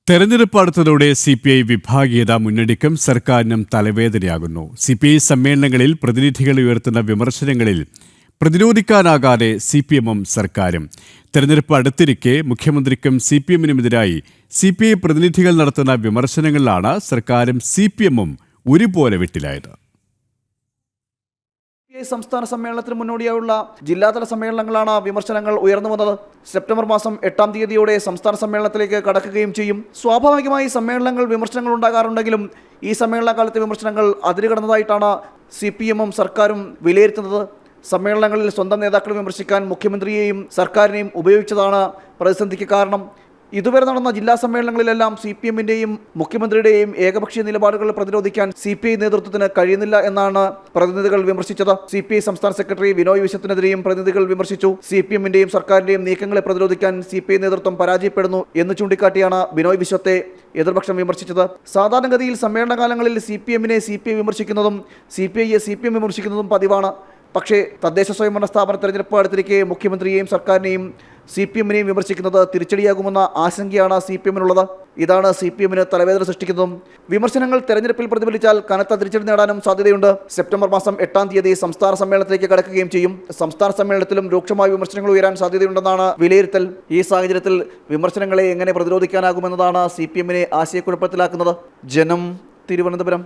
തെരഞ്ഞെടുപ്പ് അടുത്തതോടെ CPI വിഭാഗീയത മുന്നണിക്കും സർക്കാരിനും തലവേദനയാകുന്നു. CPI സമ്മേളനങ്ങളിൽ പ്രതിനിധികൾ ഉയർത്തുന്ന വിമർശനങ്ങളിൽ പ്രതിരോധിക്കാനാകാതെ CPM-ഉം സർക്കാരും. തെരഞ്ഞെടുപ്പ് അടുത്തിരിക്കെ മുഖ്യമന്ത്രിക്കും CPM-നുമെതിരായി CPI പ്രതിനിധികൾ നടത്തുന്ന വിമർശനങ്ങളിലാണ് സർക്കാരും CPM-ഉം ഒരുപോലെ വെട്ടിലായത്. സംസ്ഥാന സമ്മേളനത്തിന് മുന്നോടിയായുള്ള ജില്ലാതല സമ്മേളനങ്ങളാണ് വിമർശനങ്ങൾ ഉയർന്നു വന്നത്. സെപ്റ്റംബർ മാസം 8-ാം തീയതിയോടെ സംസ്ഥാന സമ്മേളനത്തിലേക്ക് കടക്കുകയും ചെയ്യും. സ്വാഭാവികമായി സമ്മേളനങ്ങൾ വിമർശനങ്ങൾ ഉണ്ടാകാറുണ്ടെങ്കിലും ഈ സമ്മേളന കാലത്തെ വിമർശനങ്ങൾ അതിരുകടന്നതായിട്ടാണ് CPM-ഉം സർക്കാരും വിലയിരുത്തുന്നത്. സമ്മേളനങ്ങളിൽ സ്വന്തം നേതാക്കളെ വിമർശിക്കാൻ മുഖ്യമന്ത്രിയെയും സർക്കാരിനെയും ഉപയോഗിച്ചതാണ് പ്രതിസന്ധിക്ക് കാരണം. ഇതുവരെ നടന്ന ജില്ലാ സമ്മേളനങ്ങളിലെല്ലാം CPM-ന്റെയും മുഖ്യമന്ത്രിയുടെയും ഏകപക്ഷീയ നിലപാടുകൾ പ്രതിരോധിക്കാൻ CPI നേതൃത്വത്തിന് കഴിയുന്നില്ല എന്നാണ് പ്രതിനിധികൾ വിമർശിച്ചത്. CPI സംസ്ഥാന സെക്രട്ടറി ബിനോയ് വിശ്വത്തിനെതിരെയും പ്രതിനിധികൾ വിമർശിച്ചു. CPM-ന്റെയും സർക്കാരിന്റെയും നീക്കങ്ങളെ പ്രതിരോധിക്കാൻ CPI നേതൃത്വം പരാജയപ്പെടുന്നു എന്ന് ചൂണ്ടിക്കാട്ടിയാണ് ബിനോയ് വിശ്വത്തെ എതിർപക്ഷം വിമർശിച്ചത്. സാധാരണഗതിയിൽ സമ്മേളനകാലങ്ങളിൽ CPM-നെ CPI വിമർശിക്കുന്നതും CPI-യെ CPM വിമർശിക്കുന്നതും പതിവാണ്. പക്ഷേ തദ്ദേശ സ്വയംഭരണ സ്ഥാപന തെരഞ്ഞെടുപ്പ് അടുത്തിരിക്കെ മുഖ്യമന്ത്രിയെയും സർക്കാരിനെയും CPM-നെയും വിമർശിക്കുന്നത് തിരിച്ചടിയാകുമെന്ന ആശങ്കയാണ് CPM-നുള്ളത്. ഇതാണ് CPM-ന് തലവേദന സൃഷ്ടിക്കുന്നതും. വിമർശനങ്ങൾ തെരഞ്ഞെടുപ്പിൽ പ്രതിഫലിച്ചാൽ കനത്ത തിരിച്ചടി നേടാനും സാധ്യതയുണ്ട്. സെപ്റ്റംബർ മാസം 8-ാം തീയതി സംസ്ഥാന സമ്മേളനത്തിലേക്ക് കടക്കുകയും ചെയ്യും. സംസ്ഥാന സമ്മേളനത്തിലും രൂക്ഷമായ വിമർശനങ്ങൾ ഉയരാൻ സാധ്യതയുണ്ടെന്നാണ് വിലയിരുത്തൽ. ഈ സാഹചര്യത്തിൽ വിമർശനങ്ങളെ എങ്ങനെ പ്രതിരോധിക്കാനാകുമെന്നതാണ് CPM-നെ ആശയക്കുഴപ്പത്തിലാക്കുന്നത്. ജനം, തിരുവനന്തപുരം.